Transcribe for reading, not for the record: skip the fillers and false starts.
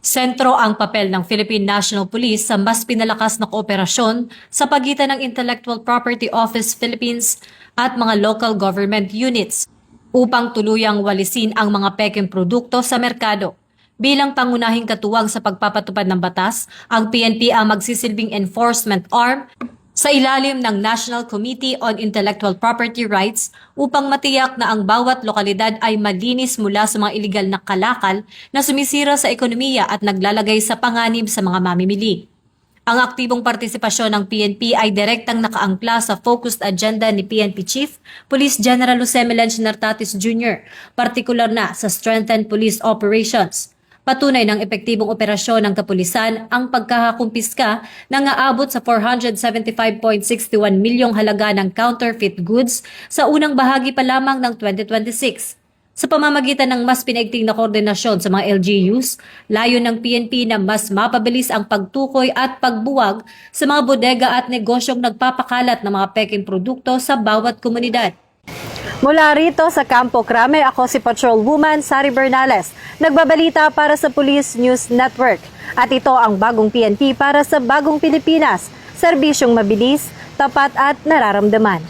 Sentro ang papel ng Philippine National Police sa mas pinalakas na kooperasyon sa pagitan ng Intellectual Property Office Philippines at mga local government units upang tuluyang walisin ang mga pekeng produkto sa merkado. Bilang pangunahing katuwang sa pagpapatupad ng batas, ang PNP ang magsisilbing enforcement arm sa ilalim ng National Committee on Intellectual Property Rights upang matiyak na ang bawat lokalidad ay malinis mula sa mga iligal na kalakal na sumisira sa ekonomiya at naglalagay sa panganib sa mga mamimili. Ang aktibong partisipasyon ng PNP ay direktang nakaangkla sa focused agenda ni PNP Chief Police General Jose Melencio Nartatis Jr., partikular na sa strengthened police operations. Patunay ng epektibong operasyon ng kapulisan ang pagkakakumpiska ng aabot sa 475.61 milyong halaga ng counterfeit goods sa unang bahagi pa lamang ng 2026. Sa pamamagitan ng mas pinaigting na koordinasyon sa mga LGUs, layo ng PNP na mas mapabilis ang pagtukoy at pagbuwag sa mga bodega at negosyong nagpapakalat ng mga peking produkto sa bawat komunidad. Mula rito sa Campo Crame, ako si Patrolwoman Sari Bernales, nagbabalita para sa Police News Network. At ito ang bagong PNP para sa bagong Pilipinas, serbisyong mabilis, tapat at nararamdaman.